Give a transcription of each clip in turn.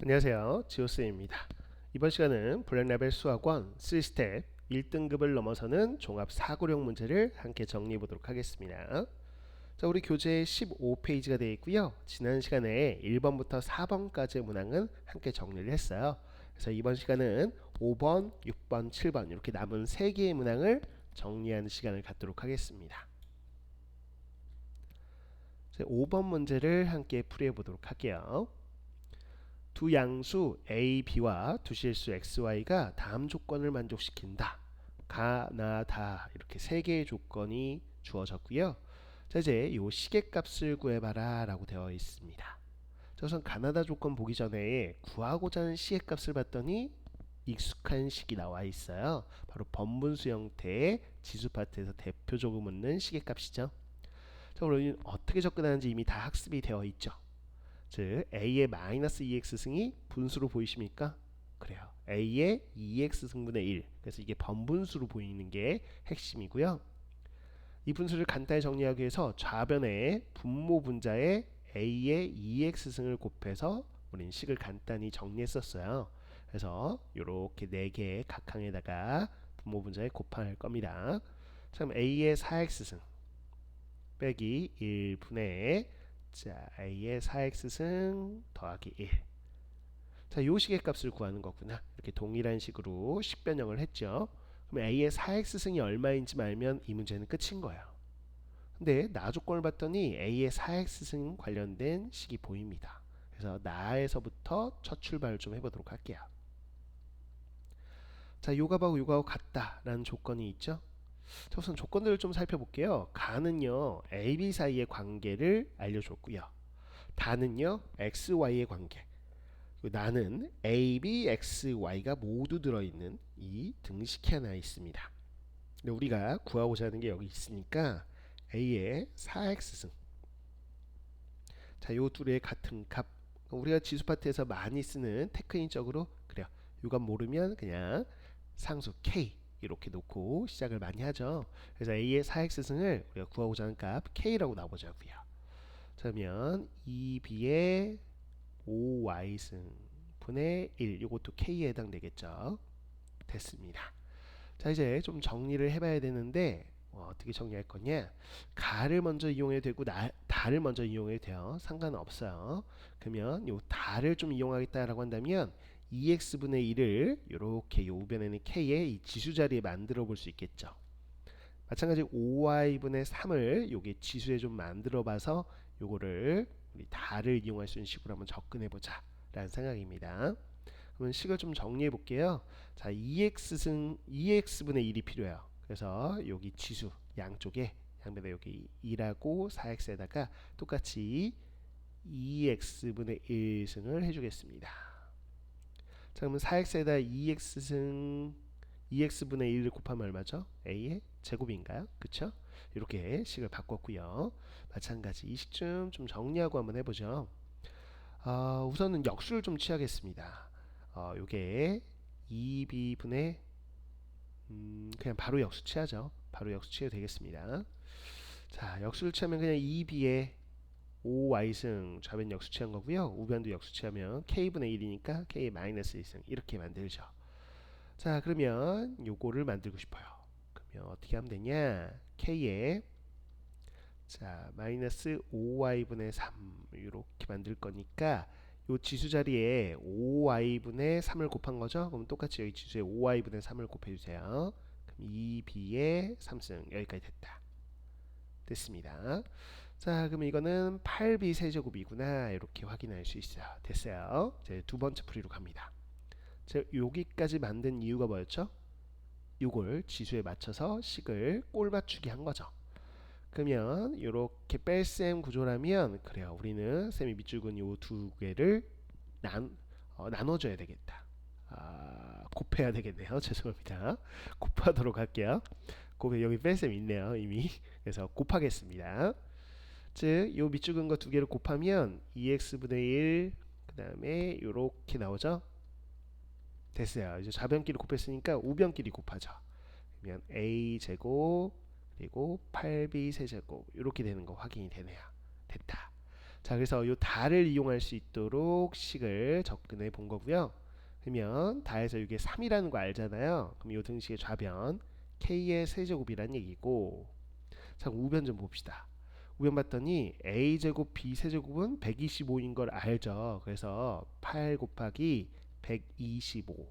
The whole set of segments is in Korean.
안녕하세요. 지오스입니다. 이번 시간은 블랙라벨 수학원 3스텝 1등급을 넘어서는 종합 사고력 문제를 함께 정리해 보도록 하겠습니다. 자, 우리 교재 15페이지가 되어 있고요. 지난 시간에 1번부터 4번까지의 문항은 함께 정리를 했어요. 그래서 이번 시간은 5번, 6번, 7번 이렇게 남은 3개의 문항을 정리하는 시간을 갖도록 하겠습니다. 자, 5번 문제를 함께 풀이해 보도록 할게요. 두 양수 a, b와 두 실수 x, y가 다음 조건을 만족시킨다. 가나다 이렇게 세 개의 조건이 주어졌고요. 자, 이제 이 시계값을 구해봐라 라고 되어 있습니다. 자, 우선 가나다 조건 보기 전에 구하고자 하는 시계값을 봤더니 익숙한 식이 나와 있어요. 바로 번분수 형태의 지수 파트에서 대표적으로 묻는 시계값이죠. 자, 우리는 어떻게 접근하는지 이미 다 학습이 되어 있죠. 즉 a의 마이너스 2x 승이 분수로 보이십니까? 그래요. a의 2x 승분의 1. 그래서 이게 번분수로 보이는 게 핵심이고요. 이 분수를 간단히 정리하기 위해서 좌변에 분모 분자에 a의 2x 승을 곱해서 우린 식을 간단히 정리했었어요. 그래서 이렇게 4개의 각항에다가 분모 분자에 곱할 겁니다. 그럼 a의 4x 승 빼기 1분의 자, a의 4x승 더하기 1. 자, 요 식의 값을 구하는 거구나. 이렇게 동일한 식으로 식변형을 했죠. 그럼 a의 4x승이 얼마인지 알면 이 문제는 끝인 거예요. 근데 나 조건을 봤더니 a의 4x승 관련된 식이 보입니다. 그래서 나에서부터 첫 출발을 좀 해보도록 할게요. 자, 요값하고 요값하고 같다라는 조건이 있죠. 자, 우선 조건들을 좀 살펴볼게요. 가는요 a, b 사이의 관계를 알려줬고요. 다는요 x, y의 관계. 나는 a, b, x, y가 모두 들어있는 이 등식이 하나 있습니다. 근데 우리가 구하고자 하는 게 여기 있으니까 a의 4x승. 자, 요 둘의 같은 값. 우리가 지수 파트에서 많이 쓰는 테크닉적으로 그래요. 요값 모르면 그냥 상수 k 이렇게 놓고 시작을 많이 하죠. 그래서 a의 4x승을 우리가 구하고자 하는 값 k라고 나오자고요. 자, 그러면 2b의 5y승 분의 1 이것도 k에 해당되겠죠. 됐습니다. 자, 이제 좀 정리를 해봐야 되는데 어떻게 정리할 거냐. 가를 먼저 이용해도 되고 다를 먼저 이용해도 돼요. 상관은 없어요. 그러면 요 다를 좀 이용하겠다라고 한다면 2x분의 1을 이렇게 요 우변에는 k의 이 지수 자리에 만들어 볼 수 있겠죠. 마찬가지 5y분의 3을 요게 지수에 좀 만들어 봐서 요거를 우리 다를 이용할 수 있는 식으로 한번 접근해 보자 라는 생각입니다. 그러면 식을 좀 정리해 볼게요. 자, 2x분의 1이 필요해요. 그래서 여기 지수 양쪽에 양변에 여기 2라고 4x에다가 똑같이 2x분의 1승을 해주겠습니다. 자, 그러면 4x에다 2x분의 1을 곱하면 얼마죠? a의 제곱인가요? 그쵸? 이렇게 식을 바꿨고요. 마찬가지 이 식 좀 정리하고 한번 해보죠. 우선은 역수를 좀 취하겠습니다. 요게 2b분의 그냥 바로 역수 취하죠. 바로 역수 취해도 되겠습니다. 자, 역수를 취하면 그냥 2b의 5y승 좌변 역수 취한 거고요. 우변도 역수 취하면 k분의 1이니까 k 마이너스 1승 이렇게 만들죠. 자, 그러면 요거를 만들고 싶어요. 그러면 어떻게 하면 되냐? k에 자 마이너스 5y분의 3 이렇게 만들 거니까 요 지수 자리에 5y분의 3을 곱한 거죠. 그럼 똑같이 여기 지수에 5y분의 3을 곱해주세요. 그럼 2b의 3승 여기까지 됐다. 됐습니다. 자, 그럼 이거는 8b 세제곱이구나 이렇게 확인할 수 있어요. 됐어요. 이제 두 번째 풀이로 갑니다. 자, 여기까지 만든 이유가 뭐였죠? 요걸 지수에 맞춰서 식을 꼴 맞추기 한 거죠. 그러면 이렇게 뺄셈 구조라면 그래요. 우리는 셈이 밑줄근 요 두 개를 나눠줘야 되겠다. 곱해야 되겠네요. 죄송합니다. 곱하도록 할게요. 여기 뺄셈 있네요. 이미. 그래서 곱하겠습니다. 즉, 요 밑줄근 거 두 개를 곱하면 2x분의 1, 그 다음에 이렇게 나오죠. 됐어요. 이제 좌변끼리 곱했으니까 우변끼리 곱하죠. 그러면 a 제곱 그리고 8b 세제곱 이렇게 되는 거 확인이 되네요. 됐다. 자, 그래서 요 다를 이용할 수 있도록 식을 접근해 본 거고요. 그러면 다에서 이게 3이라는 거 알잖아요. 그럼 요 등식의 좌변 k의 세제곱이란 얘기고, 자, 우변 좀 봅시다. 우변 봤더니 a제곱 b세제곱은 125인 걸 알죠. 그래서 8 곱하기 125.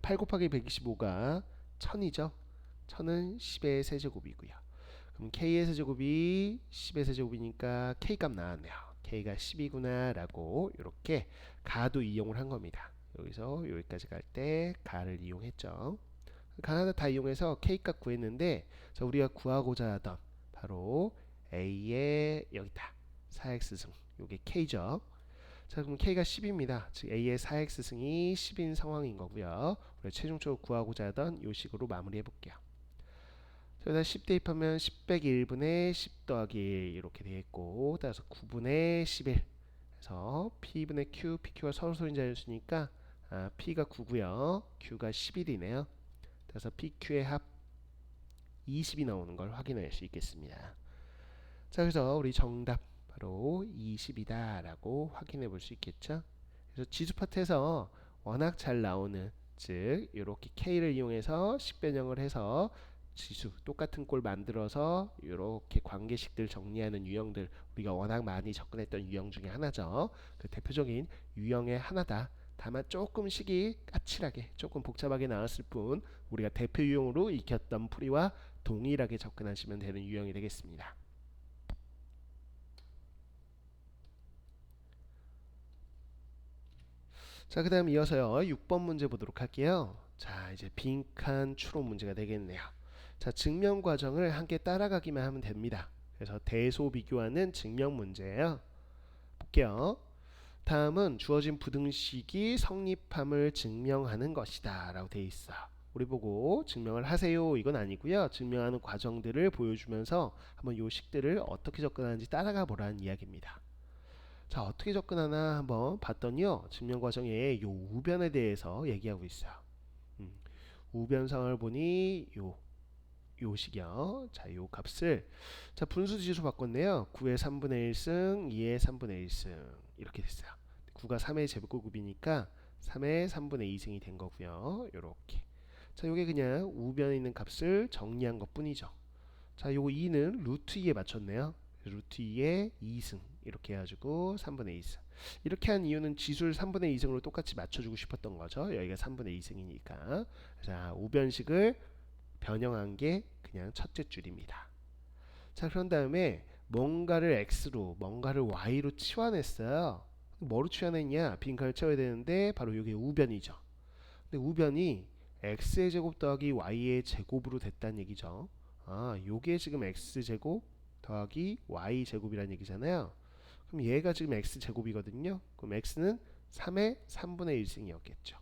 8 곱하기 125가 1000이죠. 1000은 10의 세제곱이고요. 그럼 k의 세제곱이 10의 세제곱이니까 k 값 나왔네요. k가 10이구나 라고 이렇게 가도 이용을 한 겁니다. 여기서 여기까지 갈 때 가를 이용했죠. 가 하나 다 이용해서 k 값 구했는데, 자, 우리가 구하고자 하던 바로 a의 여기다 4x승, 요게 k죠. 자, 그럼 k가 10입니다. 즉 a의 4x승이 10인 상황인 거고요. 우리가 최종적으로 구하고자 하던 요 식으로 마무리해 볼게요. 여기다 10 대입하면 10 빼기 1분의 10 더하기 1 이렇게 되겠고, 따라서 9분의 11. 그래서 P분의 Q, PQ가 서로서로인 자연수니까 P가 9고요. Q가 11이네요. 그래서 PQ의 합 20이 나오는 걸 확인할 수 있겠습니다. 자, 그래서 우리 정답 바로 20이다 라고 확인해 볼 수 있겠죠. 그래서 지수 파트에서 워낙 잘 나오는, 즉 이렇게 K를 이용해서 식변형을 해서 지수 똑같은 꼴 만들어서 이렇게 관계식들 정리하는 유형들, 우리가 워낙 많이 접근했던 유형 중에 하나죠. 그 대표적인 유형의 하나다. 다만 조금 식이 까칠하게 조금 복잡하게 나왔을 뿐, 우리가 대표 유형으로 익혔던 풀이와 동일하게 접근하시면 되는 유형이 되겠습니다. 자, 그 다음 이어서요 6번 문제 보도록 할게요. 자, 이제 빈칸 추론 문제가 되겠네요. 자, 증명 과정을 함께 따라가기만 하면 됩니다. 그래서 대소 비교하는 증명 문제예요. 볼게요. 다음은 주어진 부등식이 성립함을 증명하는 것이다 라고 되어 있어. 우리 보고 증명을 하세요 이건 아니고요. 증명하는 과정들을 보여주면서 한번 요 식들을 어떻게 접근하는지 따라가 보라는 이야기입니다. 자, 어떻게 접근하나 한번 봤더니요, 증명 과정에 요 우변에 대해서 얘기하고 있어요. 우변상을 보니 요 식이요. 자, 요 값을, 자, 분수지수 바꿨네요. 9의 3분의 1승, 2의 3분의 1승 이렇게 됐어요. 9가 3의 제곱곱이니까 3의 3분의 2승이 된 거고요. 요렇게. 자, 요게 그냥 우변에 있는 값을 정리한 것 뿐이죠. 자, 요거 2는 루트 2에 맞췄네요. 루트 2의 2승 이렇게 해가지고 3분의 2승. 이렇게 한 이유는 지수를 3분의 2승으로 똑같이 맞춰주고 싶었던 거죠. 여기가 3분의 2승이니까. 자, 우변식을 변형한 게 그냥 첫째 줄입니다. 자, 그런 다음에 뭔가를 x로 뭔가를 y로 치환했어요. 뭐로 치환했냐? 빈칸을 채워야 되는데 바로 이게 우변이죠. 근데 우변이 x의 제곱 더하기 y의 제곱으로 됐다는 얘기죠. 요게 지금 x제곱 더하기 y제곱이라는 얘기잖아요. 그럼 얘가 지금 x제곱이거든요. 그럼 x는 3의 3분의 1승이었겠죠.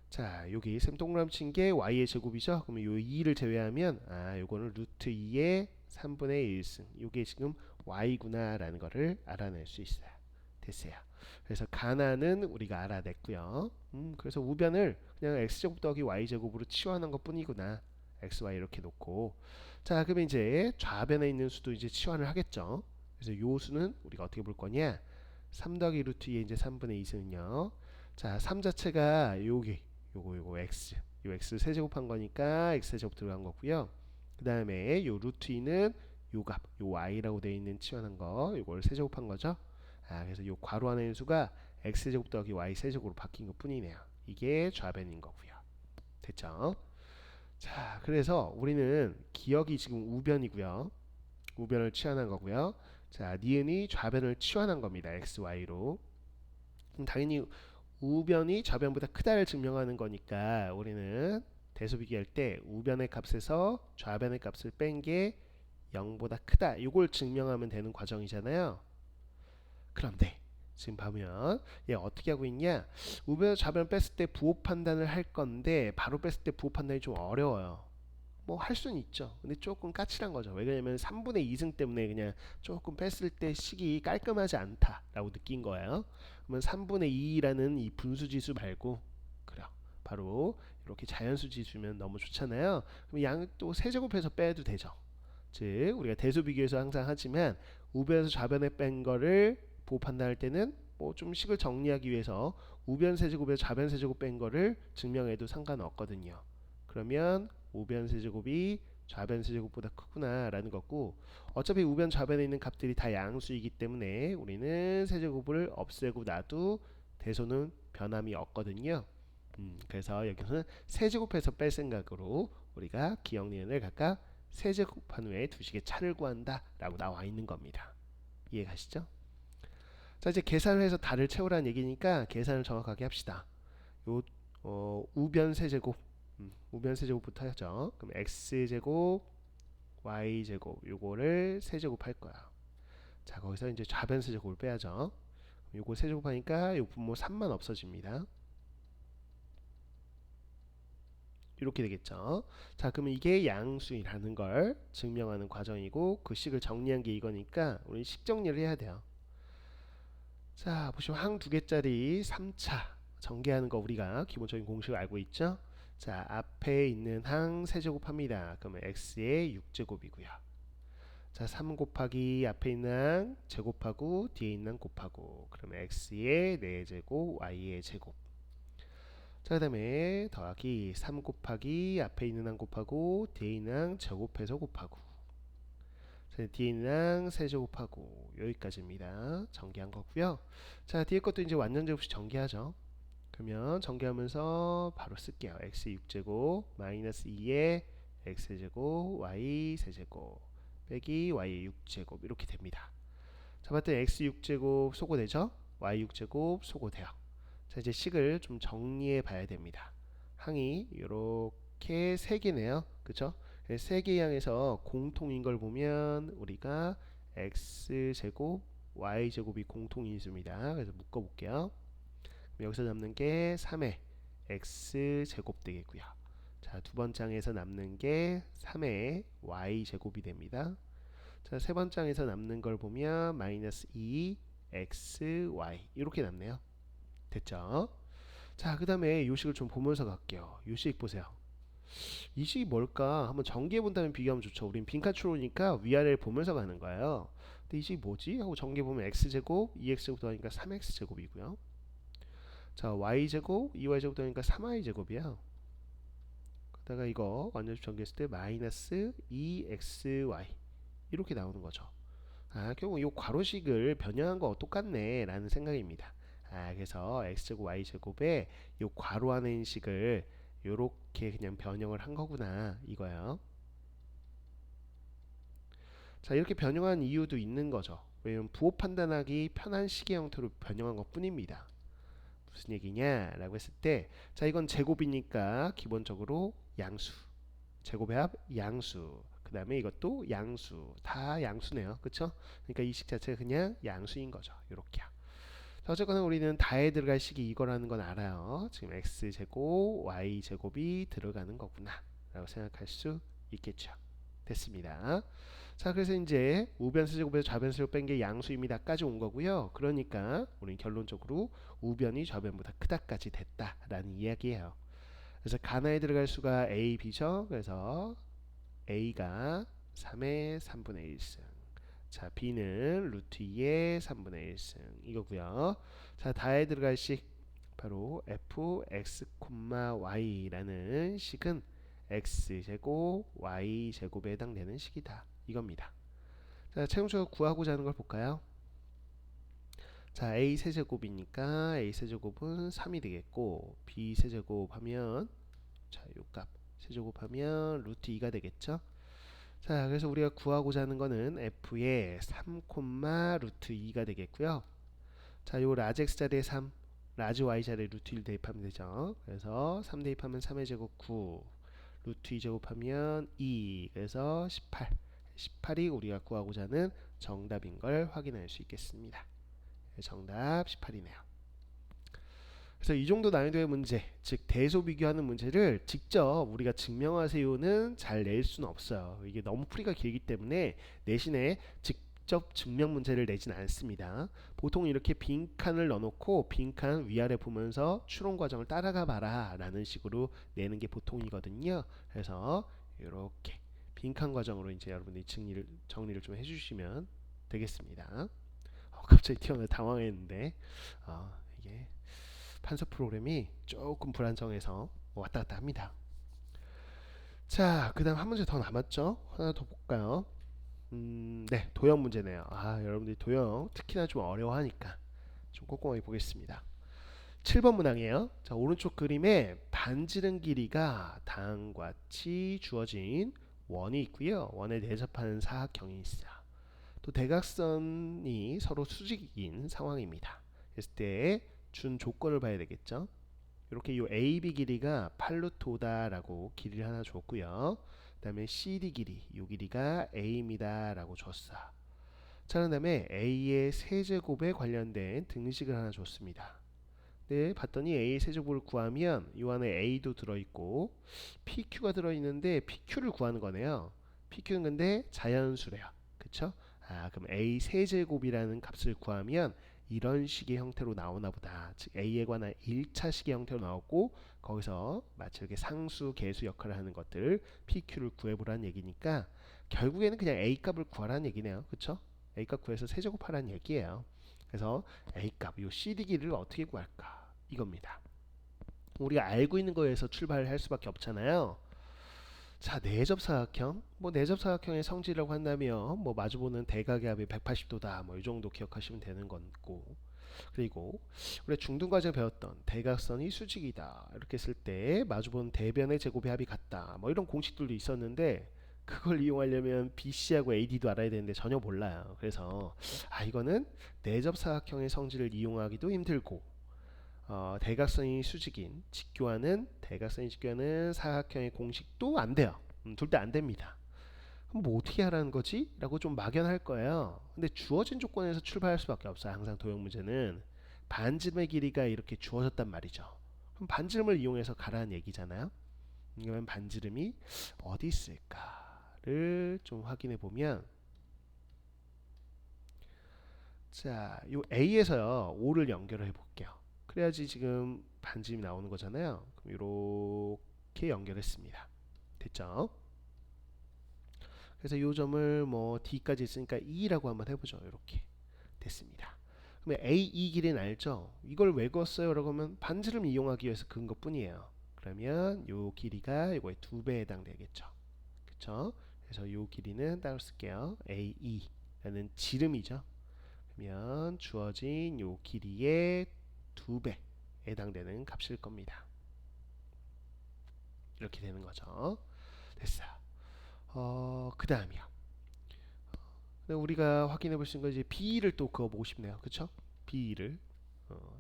자, 여기 셈 동그라미 친 게 y의 제곱이죠. 그러면 요 2를 제외하면 요거는 루트 2의 3분의 1승. 요게 지금 y구나 라는 거를 알아낼 수 있어요. 됐어요. 그래서 가나는 우리가 알아냈고요. 그래서 우변을 그냥 x제곱 더하기 y제곱으로 치환한 것 뿐이구나. xy 이렇게 놓고, 자, 그러면 이제 좌변에 있는 수도 이제 치환을 하겠죠. 그래서 요 수는 우리가 어떻게 볼 거냐? 3 더하기 루트 2의 이제 3분의 2승은요. 자, 3 자체가 요거 x, 요 x 세제곱한 거니까 x 세제곱 들어간 거고요. 그 다음에 요 루트 2는 요 값, 요 y라고 되어 있는 치환한 거, 요걸 세제곱한 거죠. 그래서 요 괄호 안에 있는 수가 x 세제곱 더하기 y 세제곱으로 바뀐 것 뿐이네요. 이게 좌변인 거고요. 됐죠? 자, 그래서 우리는 기억이 지금 우변이고요. 우변을 치환한 거고요. 자, 니은이 좌변을 치환한 겁니다. x, y로. 당연히 우변이 좌변보다 크다를 증명하는 거니까 우리는 대소비교할 때 우변의 값에서 좌변의 값을 뺀 게 0보다 크다, 이걸 증명하면 되는 과정이잖아요. 그런데 지금 보면 얘 어떻게 하고 있냐, 우변 좌변 뺐을 때 부호 판단을 할 건데 바로 뺐을 때 부호 판단이 좀 어려워요. 뭐 할 수는 있죠. 근데 조금 까칠한 거죠. 왜 그러냐면 3분의 2승 때문에 그냥 조금 뺐을 때 식이 깔끔하지 않다라고 느낀 거예요. 그러면 3분의 2라는 이 분수지수 말고, 그래요, 바로 이렇게 자연수지수면 너무 좋잖아요. 그럼 양 또 세제곱해서 빼도 되죠. 즉 우리가 대소비교에서 항상 하지만 우변에서 좌변에 뺀 거를 보호 판단할 때는 뭐 좀 식을 정리하기 위해서 우변 세제곱에서 좌변 세제곱 뺀 거를 증명해도 상관없거든요. 그러면 우변 세제곱이 좌변 세제곱보다 크구나 라는 거고, 어차피 우변 좌변에 있는 값들이 다 양수이기 때문에 우리는 세제곱을 없애고 놔도 대소는 변함이 없거든요. 그래서 여기서는 세제곱해서 뺄 생각으로 우리가 기억니은을 각각 세제곱한 후에 두 식의 차를 구한다 라고 나와 있는 겁니다. 이해가시죠? 자, 이제 계산을 해서 달을 채우라는 얘기니까 계산을 정확하게 합시다. 요 우변 세제곱, 우변 세제곱부터 하죠. 그럼 x제곱 y제곱 요거를 세제곱 할 거야. 자, 거기서 이제 좌변 세제곱을 빼야죠. 요거 세제곱하니까 요 분모 3만 없어집니다. 이렇게 되겠죠. 자, 그러면 이게 양수라는 걸 증명하는 과정이고, 그 식을 정리한 게 이거니까 우리 식 정리를 해야 돼요. 자, 보시면 항 두 개짜리 3차 전개하는 거 우리가 기본적인 공식을 알고 있죠. 자, 앞에 있는 항 세제곱합니다. 그러면 x의 6제곱이고요. 자, 3 곱하기 앞에 있는 항 제곱하고 뒤에 있는 항 곱하고, 그러면 x의 4제곱 y의 제곱. 자, 그 다음에 더하기 3 곱하기 앞에 있는 항 곱하고 뒤에 있는 항 제곱해서 곱하고, 자, 뒤에 있는 항 세제곱하고, 여기까지입니다. 전개한 거고요. 자, 뒤에 것도 이제 완전 제곱식 전개하죠. 그러면 전개하면서 바로 쓸게요. x 6제곱 마이너스 2의 x제곱 y 세제곱 빼기 y 6제곱 이렇게 됩니다. 자, 봤더니 x 6제곱 소거되죠? y 6제곱 소거돼요. 자, 이제 식을 좀 정리해 봐야 됩니다. 항이 이렇게 3개네요. 그쵸? 3개 항에서 공통인 걸 보면 우리가 x제곱 y제곱이 공통인수입니다. 그래서 묶어 볼게요. 여기서 남는 게 3의 x제곱 되겠고요. 자, 두 번째 항에서 남는 게 3의 y제곱이 됩니다. 자, 세 번째 항에서 남는 걸 보면 마이너스 2xy 이렇게 남네요. 됐죠? 자, 그 다음에 요 식을 좀 보면서 갈게요. 요 식 보세요. 이 식이 뭘까? 한번 전개해 본다면 비교하면 좋죠. 우린 빈칸추로니까 위아래를 보면서 가는 거예요. 근데 이 식이 뭐지? 하고 전개해 보면 x제곱 2x제곱 더하니까 3x제곱이고요. 자, y제곱 2y제곱 더하니까 3y제곱이야. 그러다가 이거 완전히 전개했을 때 마이너스 2xy 이렇게 나오는 거죠. 아, 결국 이 괄호식을 변형한 거 똑같네 라는 생각입니다. 아, 그래서 x제곱 y제곱에 이 괄호 안에 있는 식을 요렇게 그냥 변형을 한 거구나 이거예요. 자, 이렇게 변형한 이유도 있는 거죠. 왜냐면 부호 판단하기 편한 식의 형태로 변형한 것 뿐입니다. 무슨 얘기냐 라고 했을 때, 자, 이건 제곱이니까 기본적으로 양수, 제곱의 합 양수, 그 다음에 이것도 양수, 다 양수네요. 그쵸? 그러니까 이 식 자체가 그냥 양수인 거죠. 요렇게요. 자, 어쨌거나 우리는 다에 들어갈 식이 이거라는 건 알아요. 지금 x제곱 y제곱이 들어가는 거구나 라고 생각할 수 있겠죠. 됐습니다. 자, 그래서 이제 우변 세제곱에서 좌변 세제곱 뺀 게 양수입니다까지 온 거고요. 그러니까 우리는 결론적으로 우변이 좌변보다 크다까지 됐다라는 이야기예요. 그래서 가나에 들어갈 수가 a, b죠. 그래서 a가 3의 3분의 1승, 자, b는 루트 2의 3분의 1승 이거고요. 자, 다에 들어갈 식 바로 fx, y라는 식은 x제곱 y제곱에 해당되는 식이다 이겁니다. 자, 최종적으로 구하고자 하는 걸 볼까요? 자, a 세제곱이니까 a 세제곱은 3이 되겠고, b 세제곱 하면, 자, 요 값 세제곱하면 루트 2가 되겠죠. 자, 그래서 우리가 구하고자 하는 거는 f의 3, 루트 2가 되겠고요. 자, 요 라지 x 자리에 3, 라지 y 자리에 루트 1 대입하면 되죠. 그래서 3 대입하면 3의 제곱 9, 루트 2 제곱하면 2, 그래서 18. 18이 우리가 구하고자 하는 정답인 걸 확인할 수 있겠습니다. 정답 18이네요. 그래서 이 정도 난이도의 문제, 즉 대소 비교하는 문제를 직접 우리가 증명하세요는 잘 낼 수는 없어요. 이게 너무 풀이가 길기 때문에 대신에 직접 증명 문제를 내진 않습니다. 보통 이렇게 빈칸을 넣어놓고 빈칸 위아래 보면서 추론 과정을 따라가 봐라 라는 식으로 내는 게 보통이거든요. 그래서 이렇게 빈칸 과정으로 이제 여러분들이 정리를 좀 해주시면 되겠습니다. 갑자기 튀어나와 당황했는데 이게 판서 프로그램이 조금 불안정해서 왔다 갔다 합니다. 자, 그 다음 한 문제 더 남았죠? 하나 더 볼까요? 네, 도형 문제네요. 여러분들이 도형 특히나 좀 어려워하니까 좀 꼼꼼하게 보겠습니다. 7번 문항이에요. 자, 오른쪽 그림에 반지름 길이가 다음과 같이 주어진 원이 있고요. 원에 대접하는 사각형이 있어요. 또 대각선이 서로 수직인 상황입니다. 그랬을 때 준 조건을 봐야 되겠죠. 이렇게 이 AB 길이가 8루트 5다라고 길이를 하나 줬고요. 그 다음에 CD 길이, 이 길이가 A입니다 라고 줬어. 자, 그 다음에 A의 세제곱에 관련된 등식을 하나 줬습니다. 네, 봤더니 A 세제곱을 구하면 이 안에 A도 들어있고 PQ가 들어있는데 PQ를 구하는 거네요. PQ는 근데 자연수래요. 그쵸? 그럼 A 세제곱이라는 값을 구하면 이런 식의 형태로 나오나 보다. 즉 A에 관한 1차식의 형태로 나왔고 거기서 마치 이렇게 상수, 계수 역할을 하는 것들 PQ를 구해보라는 얘기니까 결국에는 그냥 A 값을 구하라는 얘기네요. 그쵸? A 값 구해서 세제곱하라는 얘기예요. 그래서 A 값, 이 CD 길이를 어떻게 구할까? 이겁니다. 우리가 알고 있는 거에서 출발할 수밖에 없잖아요. 자, 내접사각형. 내접사각형의 성질이라고 한다면 마주보는 대각의 합이 180도다. 이 정도 기억하시면 되는 거고. 그리고 우리 중등과정에 배웠던 대각선이 수직이다. 이렇게 했을 때 마주보는 대변의 제곱의 합이 같다. 이런 공식들도 있었는데 그걸 이용하려면 BC하고 AD도 알아야 되는데 전혀 몰라요. 그래서 이거는 내접사각형의 성질을 이용하기도 힘들고 대각선이 수직인 대각선이 직교하는 사각형의 공식도 안 돼요. 둘 다 안 됩니다. 그럼 어떻게 하라는 거지? 라고 좀 막연할 거예요. 근데 주어진 조건에서 출발할 수밖에 없어요. 항상 도형 문제는 반지름의 길이가 이렇게 주어졌단 말이죠. 그럼 반지름을 이용해서 가라는 얘기잖아요. 그러면 반지름이 어디 있을까를 좀 확인해 보면, 자, 요 A에서요 5를 연결을 해볼게요. 그래야지 지금 반지름이 나오는 거잖아요. 그럼 이렇게 연결했습니다. 됐죠? 그래서 이 점을 D까지 있으니까 E라고 한번 해보죠. 이렇게 됐습니다. 그러면 AE 길이는 알죠? 이걸 왜 그었어요? 라고 하면 반지름 이용하기 위해서 그은 것 뿐이에요. 그러면 이 길이가 이거의 2배에 해당되겠죠. 그쵸? 그래서 이 길이는 따로 쓸게요. AE라는 지름이죠. 그러면 주어진 이 길이의 2배에 해당되는 값일 겁니다. 이렇게 되는 거죠. 됐어요. 그 다음이요. 우리가 확인해 볼 수 있는 건 이제 B를 또 그어보고 싶네요. 그쵸? B를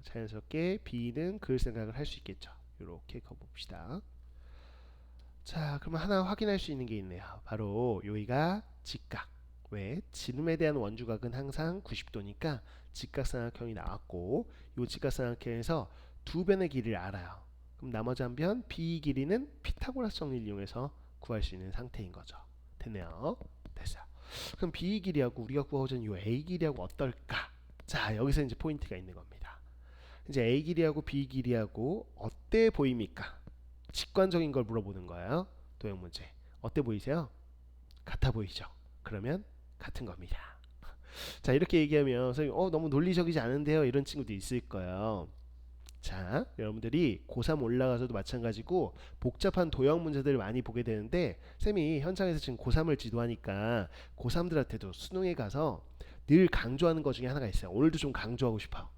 자연스럽게 B는 그을 생각을 할 수 있겠죠. 이렇게 그어봅시다. 자, 그러면 하나 확인할 수 있는 게 있네요. 바로 여기가 직각. 왜? 지름에 대한 원주각은 항상 90도니까 직각삼각형이 나왔고 이 직각삼각형에서 두 변의 길이를 알아요. 그럼 나머지 한 변 B 길이는 피타고라스 정리를 이용해서 구할 수 있는 상태인 거죠. 됐네요. 됐어요. 그럼 B 길이하고 우리가 구하고자 하는 이 A 길이하고 어떨까? 자, 여기서 이제 포인트가 있는 겁니다. 이제 A 길이하고 B 길이하고 어때 보입니까? 직관적인 걸 물어보는 거예요. 도형 문제. 어때 보이세요? 같아 보이죠? 그러면 같은 겁니다. 자, 이렇게 얘기하면 선생님 너무 논리적이지 않은데요? 이런 친구도 있을 거예요. 자, 여러분들이 고3 올라가서도 마찬가지고 복잡한 도형 문제들을 많이 보게 되는데 쌤이 현장에서 지금 고3을 지도하니까 고3들한테도 수능에 가서 늘 강조하는 것 중에 하나가 있어요. 오늘도 좀 강조하고 싶어요.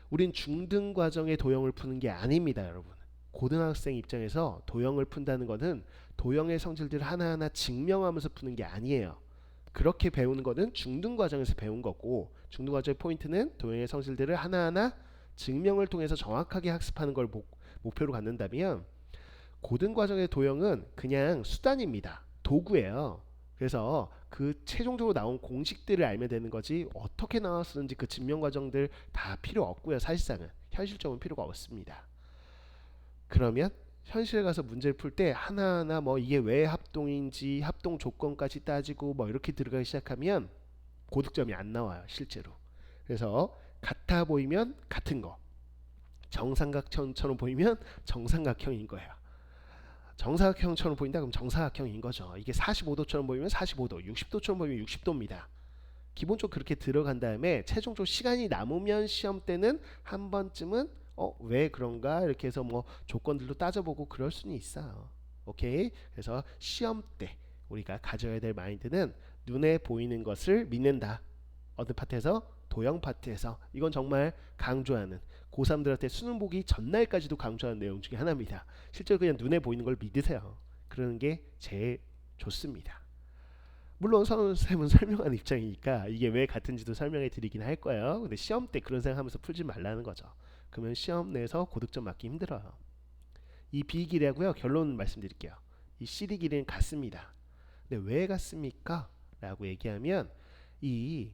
우린 중등 과정의 도형을 푸는 게 아닙니다, 여러분. 고등학생 입장에서 도형을 푼다는 것은 도형의 성질들을 하나하나 증명하면서 푸는 게 아니에요. 그렇게 배우는 것은 중등 과정에서 배운 거고 중등 과정의 포인트는 도형의 성질들을 하나하나 증명을 통해서 정확하게 학습하는 걸 목표로 갖는다면 고등 과정의 도형은 그냥 수단입니다. 도구예요. 그래서 그 최종적으로 나온 공식들을 알면 되는 거지 어떻게 나왔는지 그 증명 과정들 다 필요 없고요. 사실상은 현실적으로 필요가 없습니다. 그러면 현실에 가서 문제를 풀 때 하나하나 이게 왜 합동인지 합동 조건까지 따지고 이렇게 들어가기 시작하면 고득점이 안 나와요. 실제로. 그래서 같아 보이면 같은 거, 정삼각형처럼 보이면 정삼각형인 거예요. 정사각형처럼 보인다 그럼 정사각형인 거죠. 이게 45도처럼 보이면 45도, 60도처럼 보이면 60도입니다. 기본적으로 그렇게 들어간 다음에 최종적으로 시간이 남으면 시험 때는 한 번쯤은 왜 그런가 이렇게 해서 뭐 조건들도 따져보고 그럴 수는 있어요. 오케이. 그래서 시험 때 우리가 가져야 될 마인드는 눈에 보이는 것을 믿는다. 어느 파트에서? 도형 파트에서. 이건 정말 강조하는, 고3들한테 수능 보기 전날까지도 강조하는 내용 중에 하나입니다. 실제로 그냥 눈에 보이는 걸 믿으세요. 그러는 게 제일 좋습니다. 물론 선생님은 설명하는 입장이니까 이게 왜 같은지도 설명해 드리긴 할 거예요. 근데 시험 때 그런 생각하면서 풀지 말라는 거죠. 그러면 시험 내에서 고득점 맞기 힘들어요. 이 B 길이하고요, 결론 말씀드릴게요. 이 CD 길이는 같습니다. 근데 왜 같습니까? 라고 얘기하면 이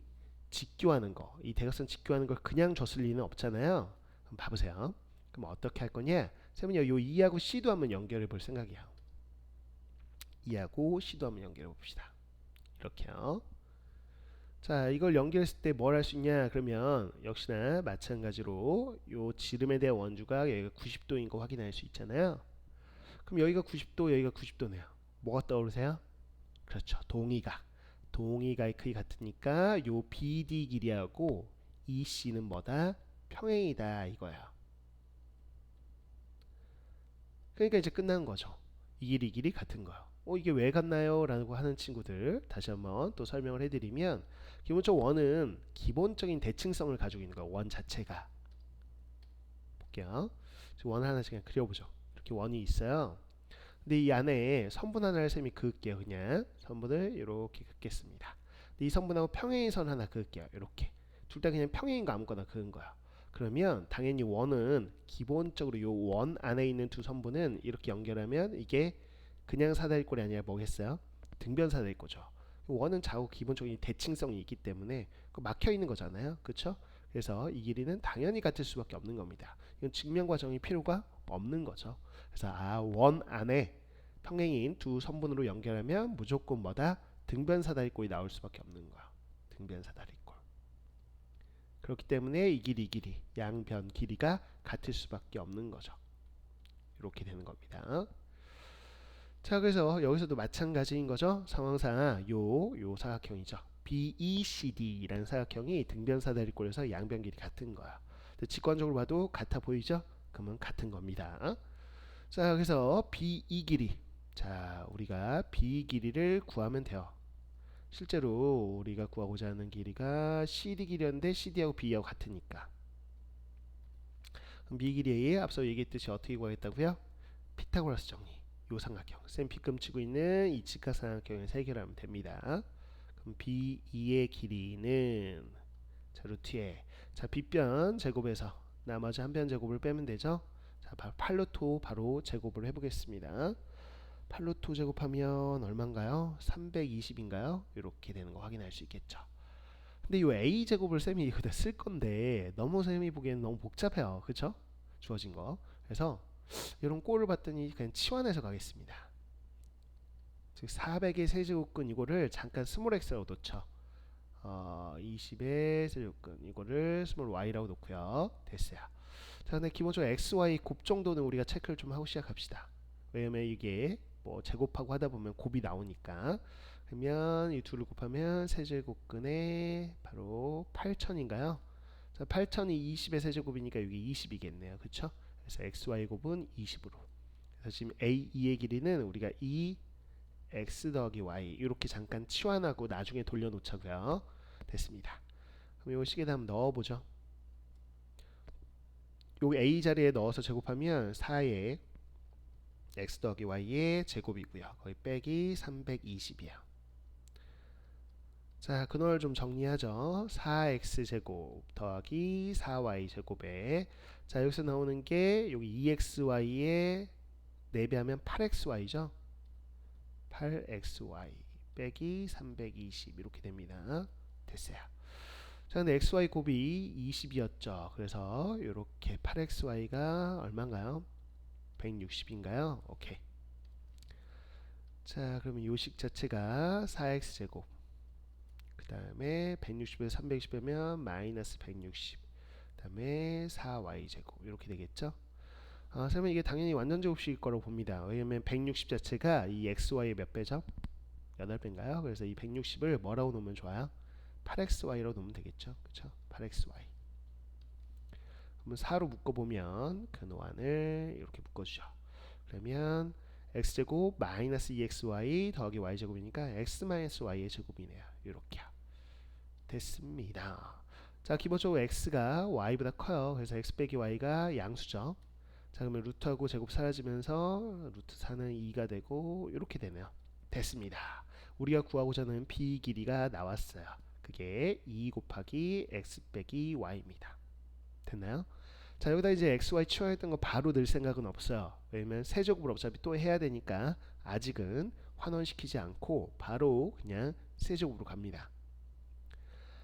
직교하는 거, 이 대각선 직교하는 걸 그냥 줬을 리는 없잖아요. 그럼 봐보세요. 그럼 어떻게 할 거냐? 쌤은요, 요 E하고 C도 한번 연결해 볼 생각이에요. E하고 C도 한번 연결해 봅시다. 이렇게요. 자, 이걸 연결했을 때 뭘 할 수 있냐? 그러면 역시나 마찬가지로 요 지름에 대한 원주가 여기가 90도인 거 확인할 수 있잖아요. 그럼 여기가 90도, 여기가 90도네요. 뭐가 떠오르세요? 그렇죠. 동의각. 동의각의 크기 같으니까 요 BD 길이하고 EC는 뭐다? 평행이다 이거야. 그러니까 이제 끝난 거죠. 이 길이 같은 거요. 이게 왜 같나요? 라고 하는 친구들 다시 한번 또 설명을 해드리면, 기본적으로 원은 기본적인 대칭성을 가지고 있는 거예요. 원 자체가. 볼게요. 원 하나씩 그냥 그려보죠. 이렇게 원이 있어요. 근데 이 안에 선분 하나를 쌤이 그을게요. 그냥 선분을 이렇게 긋겠습니다. 근데 이 선분하고 평행의 선 하나 그을게요. 이렇게 둘 다 그냥 평행인 거 아무거나 그은 거야. 그러면 당연히 원은 기본적으로 요 원 안에 있는 두 선분은 이렇게 연결하면 이게 그냥 사다리꼴이 아니라 뭐겠어요? 등변 사다리꼴이죠. 원은 좌우 기본적인 대칭성이 있기 때문에 막혀 있는 거잖아요. 그렇죠? 그래서 이 길이는 당연히 같을 수밖에 없는 겁니다. 이건 증명 과정이 필요가 없는 거죠. 그래서 원 안에 평행인 두 선분으로 연결하면 무조건 뭐다? 등변 사다리꼴이 나올 수밖에 없는 거야. 등변 사다리꼴. 그렇기 때문에 이 길이 양변 길이가 같을 수밖에 없는 거죠. 이렇게 되는 겁니다. 자, 그래서 여기서도 마찬가지인 거죠. 상황상 요 사각형이죠. BECD라는 사각형이 등변 사다리꼴에서 양변 길이 같은 거야. 직관적으로 봐도 같아 보이죠? 그러면 같은 겁니다. 자, 그래서 BE 길이. 자, 우리가 B 길이를 구하면 돼요. 실제로 우리가 구하고자 하는 길이가 CD 길이였는데 CD하고 B하고 같으니까. 그럼 B 길이에 앞서 얘기했듯이 어떻게 구하겠다고요? 피타고라스 정리. 요 삼각형. 쌤 B금 치고 있는 이 직각삼각형을 해결하면 됩니다. 그럼 B2의 길이는 자, 루트에 자, 빗변 제곱에서 나머지 한 변 제곱을 빼면 되죠. 자, 바로 8루트 바로 제곱을 해보겠습니다. 8루트 제곱하면 얼마인가요? 320인가요? 이렇게 되는 거 확인할 수 있겠죠. 근데 이 A 제곱을 쌤이 이거다 쓸 건데 너무 쌤이 보기에는 너무 복잡해요. 그쵸? 주어진 거. 그래서 이런 꼴을 봤더니 그냥 치환해서 가겠습니다. 즉 400의 세제곱근 이거를 잠깐 스몰 x라고 놓죠. 20의 세제곱근 이거를 스몰 y라고 놓고요. 됐어요. 자, 근데 기본적으로 x, y 곱 정도는 우리가 체크를 좀 하고 시작합시다. 왜냐면 이게 뭐 제곱하고 하다 보면 곱이 나오니까. 그러면 이 둘을 곱하면 세제곱근에 바로 8000인가요? 자, 8000이 20의 세제곱이니까 여기 20이겠네요. 그쵸? 그래서 xy 곱은 20으로. 그래서 지금 A2의 길이는 우리가 2x 더하기 y 이렇게 잠깐 치환하고 나중에 돌려놓자고요. 됐습니다. 그럼 이 식에다 한번 넣어보죠. 요 A 자리에 넣어서 제곱하면 4의 x 더하기 y의 제곱이고요. 거의 빼기 320이에요. 자, 근원을 좀 정리하죠. 4x 제곱 더하기 4y 제곱에 자, 여기서 나오는 게 여기 2xy에 4배하면 8xy죠. 8xy 빼기 320 이렇게 됩니다. 됐어요. 자, 근데 xy 곱이 20이었죠. 그래서 이렇게 8xy가 얼마인가요? 160인가요? 오케이. 자, 그러면 요식 자체가 4x 제곱 그 다음에 160에서 320 빼면 마이너스 160 그 다음에 4y 제곱 이렇게 되겠죠. 그러면 이게 당연히 완전 제곱식일 거라고 봅니다. 왜냐면 160 자체가 이 xy의 몇 배죠? 8배인가요? 그래서 이 160을 뭐라고 놓으면 좋아요? 8xy라고 놓으면 되겠죠. 그쵸? 8xy. 그러면 4로 묶어보면 그 노안을 이렇게 묶어주죠. 그러면 x제곱 마이너스 2xy 더하기 y제곱이니까 x 마이너스 y의 제곱이네요. 이렇게 됐습니다. 자, 기본적으로 x가 y보다 커요. 그래서 x 빼기 y가 양수죠. 자, 그러면 루트하고 제곱 사라지면서 루트 4는 2가 되고 이렇게 되네요. 됐습니다. 우리가 구하고자 하는 b 길이가 나왔어요. 그게 2 곱하기 x 빼기 y입니다. 됐나요? 자, 여기다 이제 xy 치워했던 거 바로 넣을 생각은 없어요. 왜냐면 세제곱을 어차피 또 해야 되니까 아직은 환원시키지 않고 바로 그냥 세제곱으로 갑니다.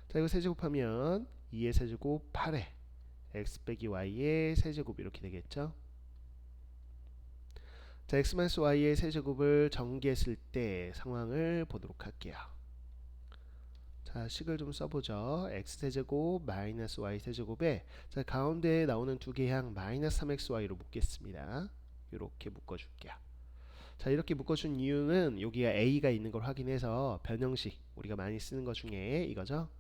자, 이거 세제곱하면 2의 세제곱 8에 x 빼기 y의 세제곱 이렇게 되겠죠. 자, x 마이너스 y의 세제곱을 전개했을 때 상황을 보도록 할게요. 자, 식을 좀 써보죠. x세제곱 마이너스 y세제곱에 자, 가운데에 나오는 두 개의 항 마이너스 3xy로 묶겠습니다. 이렇게 묶어줄게요. 자, 이렇게 묶어준 이유는 여기가 a가 있는 걸 확인해서 변형식 우리가 많이 쓰는 것 중에 이거죠.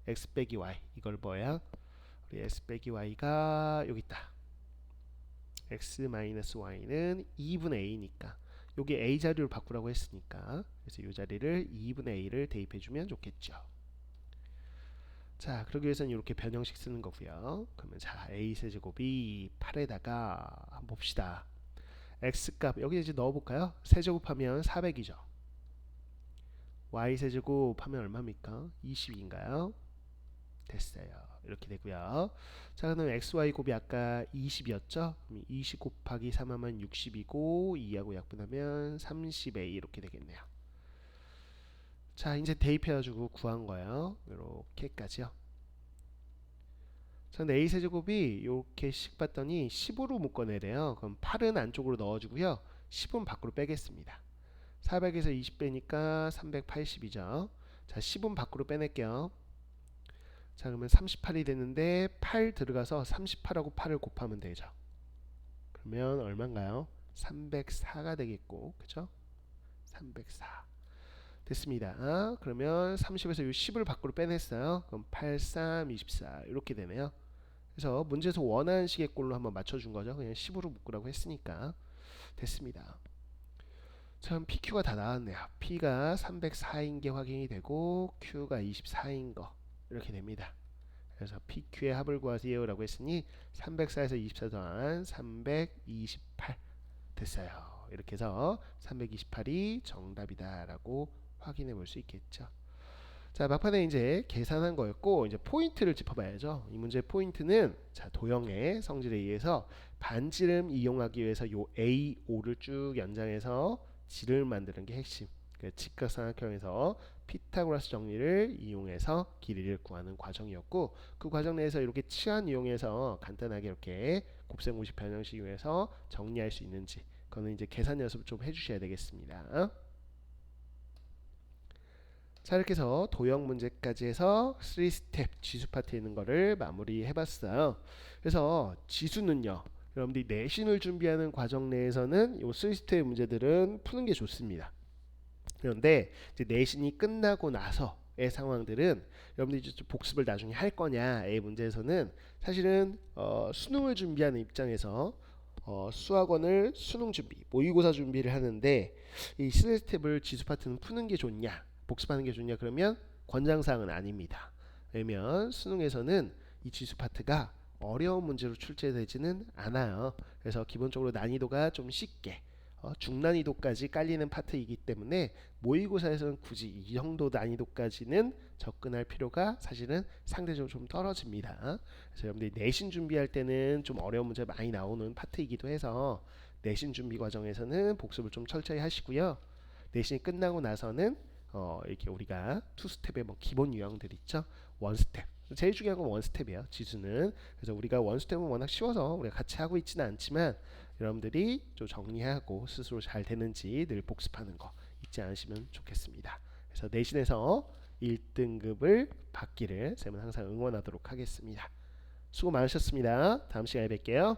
x 빼기 y 이걸 뭐야? 우리 x 빼기 y가 여기 있다. x 마이너스 y는 2분의 a니까 여기 a 자리로 바꾸라고 했으니까 그래서 이 자리를 2분의 a를 대입해주면 좋겠죠. 자, 그러기 위해서는 이렇게 변형식 쓰는 거고요. 그러면 자, a 세제곱이 8에다가 한번 봅시다. x값 여기 이제 넣어볼까요? 세제곱하면 400이죠. y 세제곱하면 얼마입니까? 20인가요? 됐어요. 이렇게 되고요. 자, 그럼 xy 곱이 아까 20이었죠? 20 곱하기 3하면 60이고 2하고 약분하면 30a 이렇게 되겠네요. 자, 이제 대입해가지고 구한 거예요. 이렇게까지요. 자, 근데 a 세제곱이 이렇게 식 봤더니 10으로 묶어내래요. 그럼 8은 안쪽으로 넣어주고요. 10은 밖으로 빼겠습니다. 400에서 20 빼니까 380이죠. 자, 10은 밖으로 빼낼게요. 자, 그러면 38이 되는데 8 들어가서 38하고 8을 곱하면 되죠. 그러면 얼마인가요? 304가 되겠고, 그죠? 304 됐습니다. 그러면 30에서 이 10을 밖으로 빼냈어요. 그럼 8, 3, 24 이렇게 되네요. 그래서 문제에서 원하는 식의 꼴로 한번 맞춰준 거죠. 그냥 10으로 묶으라고 했으니까 됐습니다. 참 PQ가 다 나왔네요. P가 304인 게 확인이 되고 Q가 24인 거 이렇게 됩니다. 그래서 PQ의 합을 구하세요 라고 했으니 304에서 24 더한 328 됐어요. 이렇게 해서 328이 정답이다 라고 확인해 볼 수 있겠죠. 자, 막판에 이제 계산한 거였고 이제 포인트를 짚어봐야죠. 이 문제의 포인트는 자, 도형의 성질에 의해서 반지름 이용하기 위해서 요 A5를 쭉 연장해서 질을 만드는 게 핵심. 그 직각삼각형에서 피타고라스 정리를 이용해서 길이를 구하는 과정이었고 그 과정 내에서 이렇게 치환 이용해서 간단하게 이렇게 곱셈공식 변형식 이용해서 정리할 수 있는지 그거는 이제 계산 연습을 좀 해주셔야 되겠습니다. 자, 이렇게 해서 도형 문제까지 해서 3스텝 지수 파트에 있는 거를 마무리해 봤어요. 그래서 지수는요 여러분들이 내신을 준비하는 과정 내에서는 이 3스텝 문제들은 푸는 게 좋습니다. 그런데 이제 내신이 끝나고 나서의 상황들은 여러분들이 이제 복습을 나중에 할 거냐의 문제에서는 사실은 수능을 준비하는 입장에서 수학원을 수능 준비, 모의고사 준비를 하는데 이 3스텝을 지수 파트는 푸는 게 좋냐 복습하는 게 좋냐 그러면 권장사항은 아닙니다. 왜냐면 수능에서는 이 지수 파트가 어려운 문제로 출제되지는 않아요. 그래서 기본적으로 난이도가 좀 쉽게 중난이도까지 깔리는 파트이기 때문에 모의고사에서는 굳이 이 정도 난이도까지는 접근할 필요가 사실은 상대적으로 좀 떨어집니다. 그래서 여러분들이 내신 준비할 때는 좀 어려운 문제 많이 나오는 파트이기도 해서 내신 준비 과정에서는 복습을 좀 철저히 하시고요. 내신이 끝나고 나서는 이렇게 우리가 투스텝의 뭐 기본 유형들 있죠. 원스텝 제일 중요한 건 원스텝이에요. 지수는. 그래서 우리가 원스텝은 워낙 쉬워서 우리가 같이 하고 있지는 않지만 여러분들이 좀 정리하고 스스로 잘 되는지 늘 복습하는 거 잊지 않으시면 좋겠습니다. 그래서 내신에서 1등급을 받기를 쌤은 항상 응원하도록 하겠습니다. 수고 많으셨습니다. 다음 시간에 뵐게요.